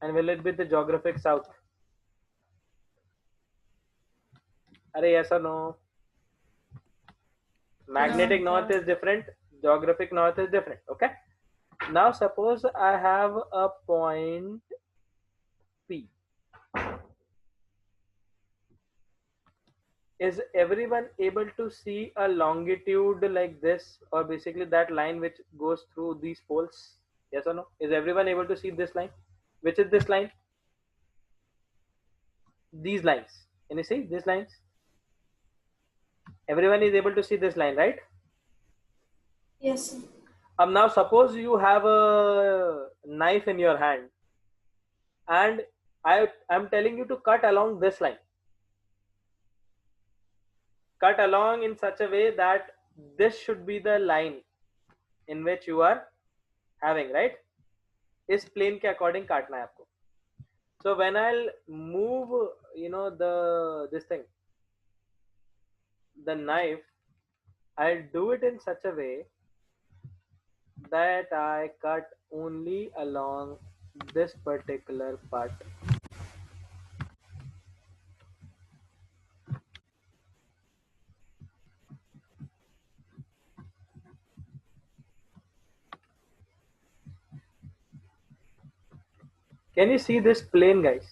And will it be the geographic south? Are yes or no? Magnetic north is different, geographic north is different. Okay. Now suppose I have a point P. Is everyone able to see a longitude like this, or basically that line which goes through these poles? Yes or no? Is everyone able to see this line? Which is this line? These lines. Can you see these lines? Everyone is able to see this line, right? Yes, sir. Now suppose you have a knife in your hand, and I'm telling you to cut along this line. Cut along in such a way that this should be the line in which you are having, right? इस plane के according काटना है आपको. So when I'll move, this thing, the knife, I'll do it in such a way that I cut only along this particular part. Can you see this plane, guys?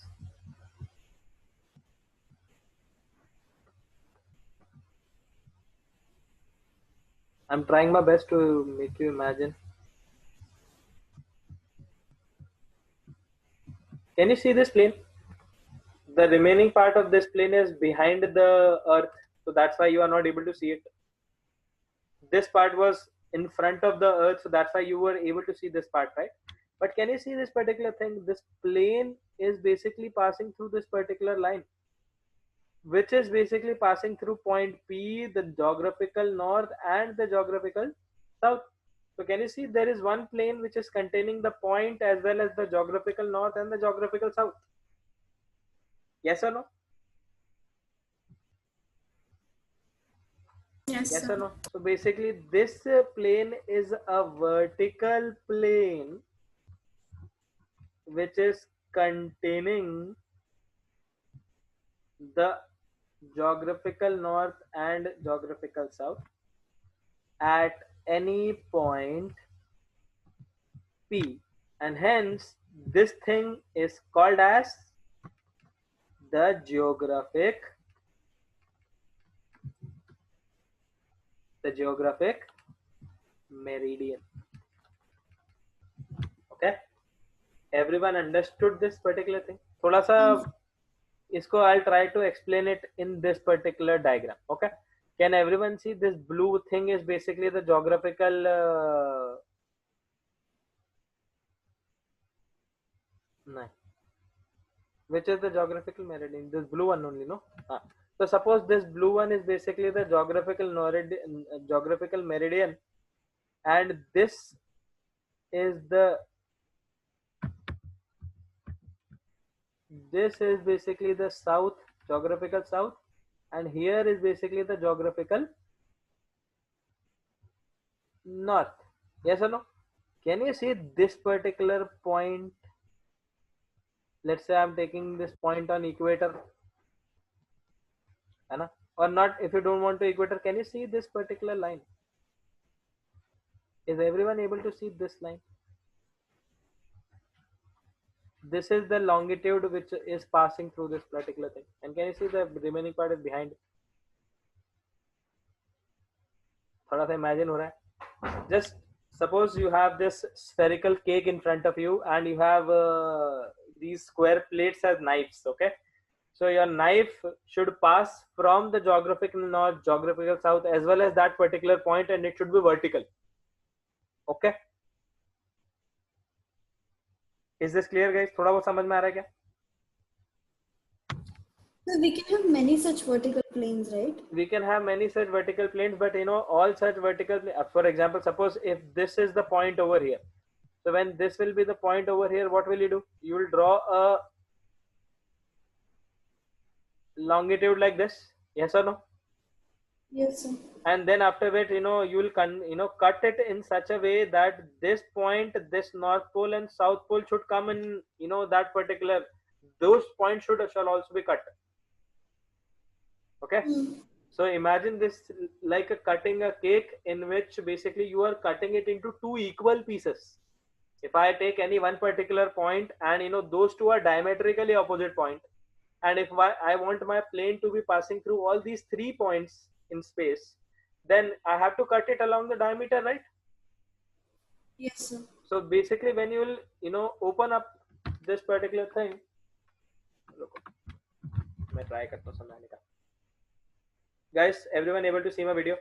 I'm trying my best to make you imagine. Can you see this plane? The remaining part of this plane is behind the earth, so that's why you are not able to see it. This part was in front of the earth, so that's why you were able to see this part, right? But can you see this particular thing? This plane is basically passing through this particular line, which is basically passing through point P, the geographical north and the geographical south. So can you see there is one plane which is containing the point as well as the geographical north and the geographical south? Yes or no? Yes, Yes or sir. no? So basically this plane is a vertical plane which is containing the geographical north and geographical south at any point P, and hence this thing is called as the geographic meridian. Okay, everyone understood this particular thing? थोड़ा सा इसको I'll try to explain it in this particular diagram. Okay, can everyone see this blue thing is basically the geographical no, which is the geographical meridian? This blue one only, no? So suppose this blue one is basically the geographical meridian, and this is basically the south, geographical south, and here is basically the geographical north. Yes or no? Can you see this particular point? Let's say I'm taking this point on equator, or not. If you don't want to equator, can you see this particular line? Is everyone able to see this line? This is the longitude which is passing through this particular thing, and can you see the remaining part is behind? थोड़ा सा imagine हो रहा है. Just suppose you have this spherical cake in front of you, and you have these square plates as knives. Okay, so your knife should pass from the geographical north, geographical south, as well as that particular point, and it should be vertical. Okay, is this clear, guys? थोड़ा बहुत समझ में आ रहा है क्या? So we can have many such vertical planes, right? We can have many such vertical planes, but all such vertical, for example, suppose if this is the point over here, so when this will be the point over here, what will you do? You will draw a longitude like this. Yes or no? Yes, sir. And then after that, you will cut it in such a way that this point, this north pole and south pole should come in, that particular, those points shall also be cut. Okay, so imagine this like cutting a cake, in which basically you are cutting it into two equal pieces. If I take any one particular point, and those two are diametrically opposite point, and if I want my plane to be passing through all these 3 points in space, then I have to cut it along the diameter, right? Yes, sir. So basically when you will open up this particular thing, मैं try करता हूँ समझाने का. Guys, everyone able to see my video?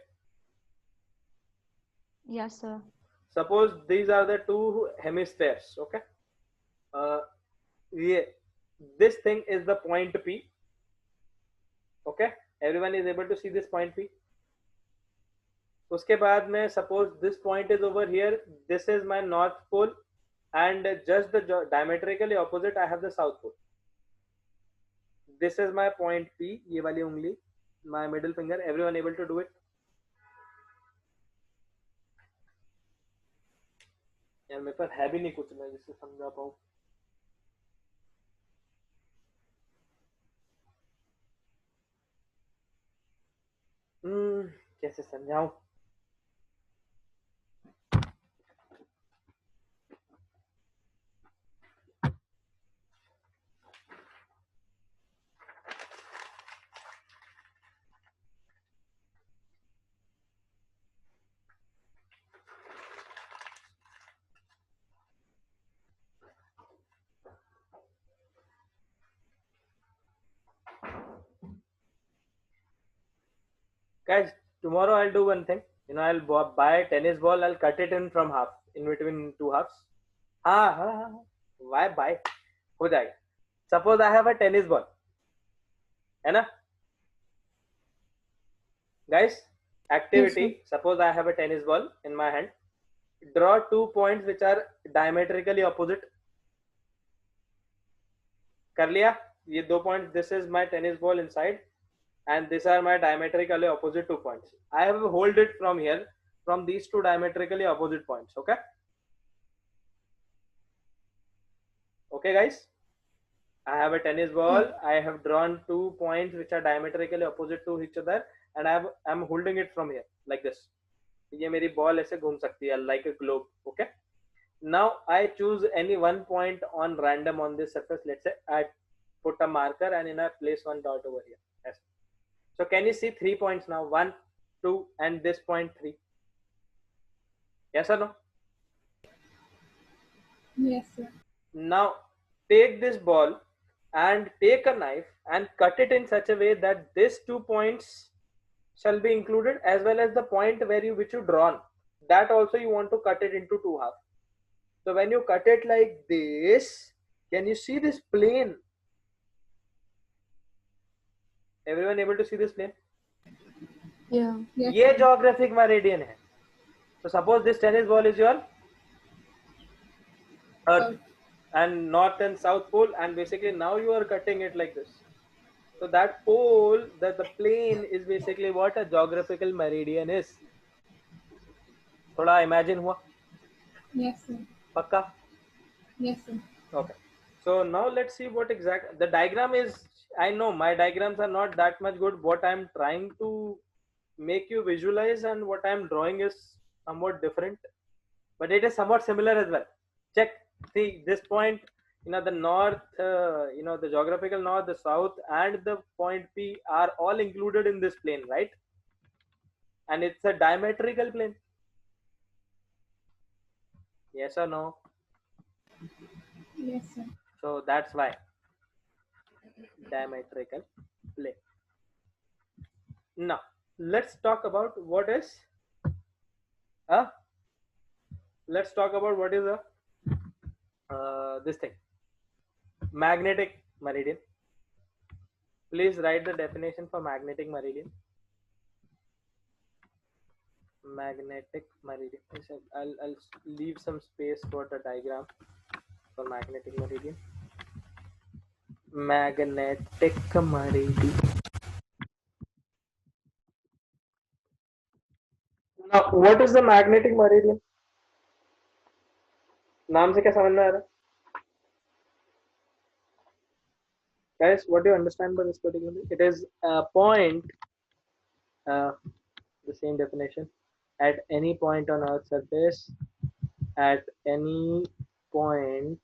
Yes, sir. Suppose these are the two hemispheres. Okay, this thing is the point P. Okay, everyone is able to see this point P. उसके बाद में suppose this point is over here, this is my north pole, and just the diametrically opposite I have the south pole. This is my point P, ये वाली उंगली, my middle finger. Everyone able to do it? यार मेरे पास है भी नहीं कुछ मैं जिससे समझा पाऊँ. कैसे समझाऊं? Guys, tomorrow I'll do one thing. I'll buy a tennis ball. I'll cut it in from half, in between two halves. Why buy? हो जाएगा. Suppose I have a tennis ball, है ना? Guys, activity. Yes, Suppose I have a tennis ball in my hand. Draw 2 points which are diametrically opposite. कर लिया? ये 2 points. This is my tennis ball inside, and these are my diametrically opposite 2 points. I have hold it from here, from these two diametrically opposite points. Okay. Okay, guys. I have a tennis ball. I have drawn 2 points which are diametrically opposite to each other, and I'm holding it from here like this. ये मेरी ball ऐसे घूम सकती है like a globe. Okay. Now I choose any one point on random on this surface. Let's say I put a marker and in I place one dot over here. Yes. So can you see 3 points now? 1, 2, and this point 3. Yes or no? Yes, sir. Now take this ball and take a knife and cut it in such a way that these 2 points shall be included, as well as the point where you which you drawn. That also you want to cut it into two half. So when you cut it like this, can you see this plane? Everyone able to see this plane? Yeah. Yes, ये sir. geographic meridian है. So suppose this tennis ball is your earth and north and south pole, and basically now you are cutting it like this. So that pole, that the plane is basically what a geographical meridian is. थोड़ा imagine हुआ? Yes, sir. पक्का? Yes, sir. Okay. So now let's see what exact the diagram is. I know my diagrams are not that much good. What I'm trying to make you visualize and what I'm drawing is somewhat different, but it is somewhat similar as well. Check. See this point, the north, the geographical north, the south, and the point P are all included in this plane, right? And it's a diametrical plane. Yes or no? Yes, sir. So that's why diametrical plane. Now let's talk about what is a let's talk about what is a this thing, magnetic meridian. Please write the definition for magnetic meridian. Magnetic meridian. I'll leave some space for the diagram for magnetic meridian. Magnetic meridian. Now, what is the magnetic meridian? नाम से क्या समझ में आ रहा है? Guys, what do you understand by this particular? It is a point, uh, the same definition, at any point on Earth's surface, at any point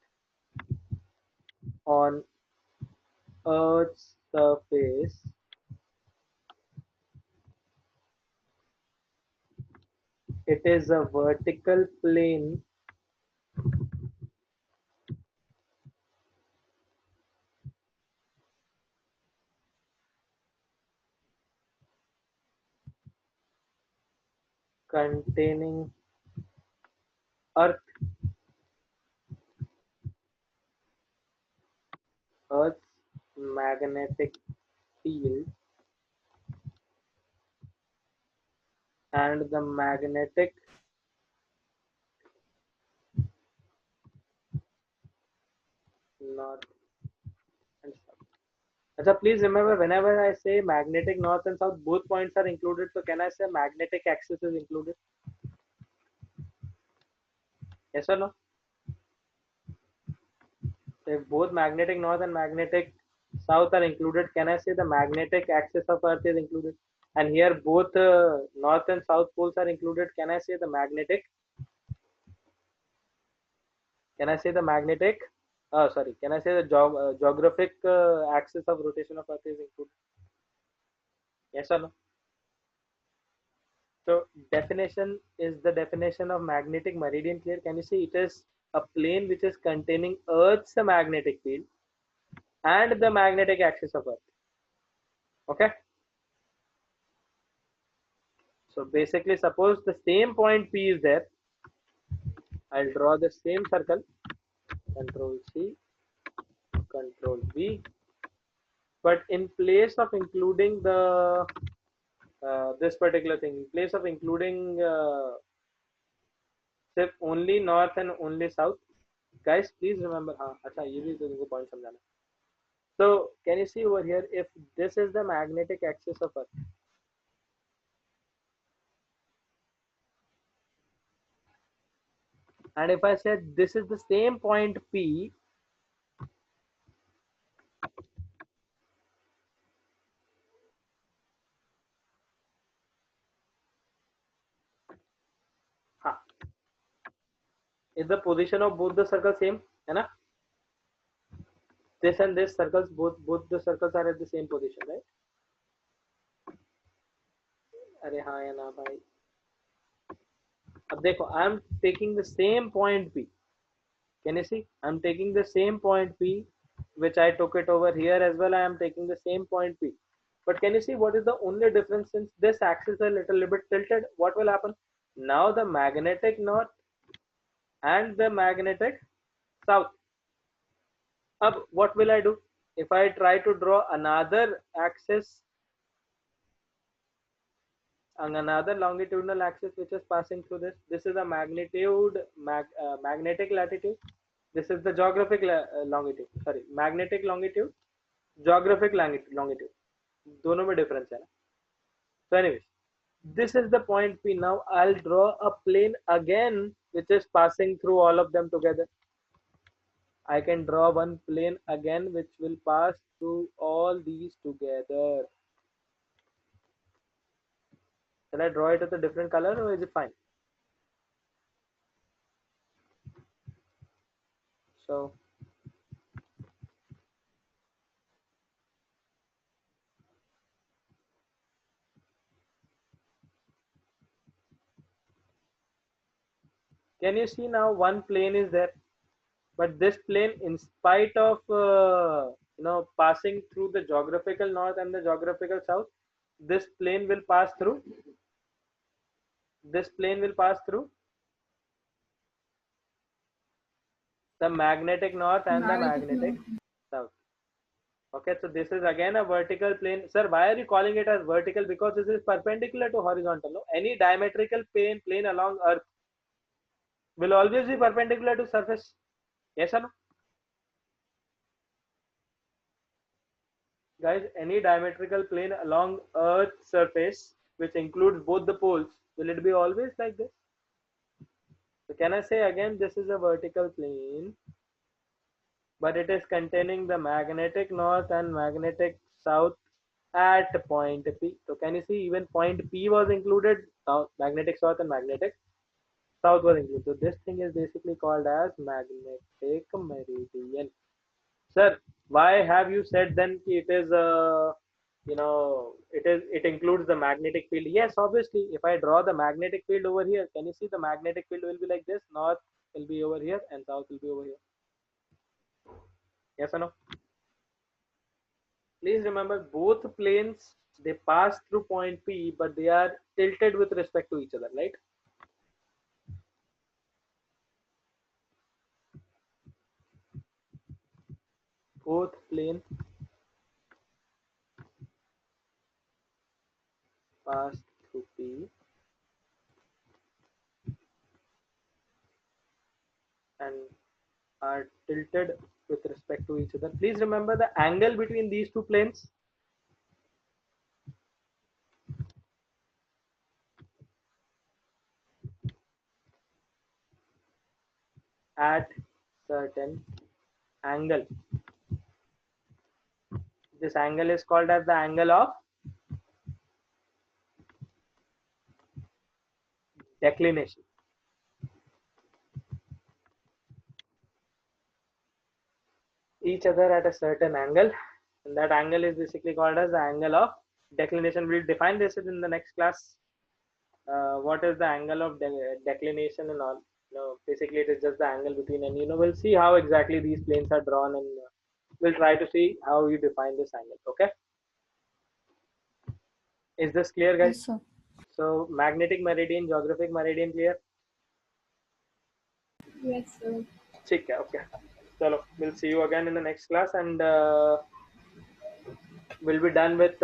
on Earth's surface, it is a vertical plane containing Earth, Earth's magnetic field, and the magnetic north and south. Achha, please remember, whenever I say magnetic north and south, both points are included. So can I say magnetic axis is included? Yes or no? So if both magnetic north and magnetic south are included, can I say the magnetic axis of Earth is included? And here both north and south poles are included. Can I say the magnetic? Can I say the magnetic? Sorry. Can I say the geographic axis of rotation of Earth is included? Yes or no? So definition is the definition of magnetic meridian clear? Can you see it is a plane which is containing Earth's magnetic field and the magnetic axis of Earth. Okay. So basically, suppose the same point P is there. I'll draw the same circle. Control C, Control V. But in place of including the this particular thing, in place of including say only north and only south, guys, please remember. हाँ, अच्छा ये भी तुमको point समझाना. So can you see over here, if this is the magnetic axis of Earth, and if I said this is the same point P, हाँ, Is the position of both the circles same? है ना? This and this circles, both the circles are at the same position, right? अरे हाँ या ना भाई? अब देखो, I am taking the same point P. Can you see? I am taking the same point P, which I took it over here as well. I am taking the same point P. But can you see what is the only difference? Since this axis is a little bit tilted, what will happen? Now the magnetic north and the magnetic south. What will I do? If I try to draw another axis, another longitudinal axis which is passing through this is a magnetic latitude. This is the geographic longitude. Sorry, magnetic longitude, geographic longitude. दोनों में difference है ना? So anyways, this is the point P. Now I'll draw a plane again which is passing through all of them together. I can draw one plane again which will pass through all these together. Shall I draw it with a different color or is it fine? So can you see now one plane is there, but this plane, in spite of passing through the geographical north and the geographical south, this plane will pass through. This plane will pass through the magnetic north and the magnetic south. Okay, so this is again a vertical plane. Sir, why are you calling it as vertical? Because this is perpendicular to horizontal. No? Any diametrical plane along Earth will always be perpendicular to surface. Yes or no? Guys, any diametrical plane along Earth's surface, which includes both the poles, will it be always like this? So can I say again, this is a vertical plane, but it is containing the magnetic north and magnetic south at point P. So can you see even point P was included? Now magnetic south and magnetic south was included. So this thing is basically called as magnetic meridian. Sir, why have you said then it is it includes the magnetic field? Yes, obviously, if I draw the magnetic field over here, can you see the magnetic field will be like this? North will be over here and south will be over here. Yes or no? Please remember, both planes, they pass through point P, but they are tilted with respect to each other, right? Both planes pass through P and are tilted with respect to each other. Please remember the angle between these two planes. At certain angle. This angle is called as the angle of declination. Each other at a certain angle, and that angle is basically called as the angle of declination. We'll define this in the next class. What is the angle of declination and all? Basically it is just the angle between, and we'll see how exactly these planes are drawn, and we'll try to see how you define this angle. Okay, is this clear, guys? Yes, sir. So magnetic meridian, geographic meridian, clear? Yes, sir. ठीक है, okay. Chalo, we'll see you again in the next class, and we'll be done with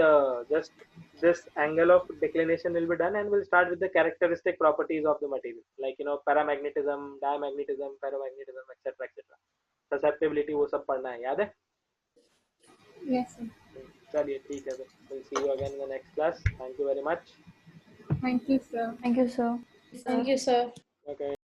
just this angle of declination will be done, and we'll start with the characteristic properties of the material, like paramagnetism, diamagnetism, ferromagnetism, etc., etc. Susceptibility, वो सब पढ़ना है, याद है? Yes, sir. चलिए ठीक है, we'll see you again in the next class. Thank you very much. Thank you, sir. Thank you, sir. Thank you, sir. Okay.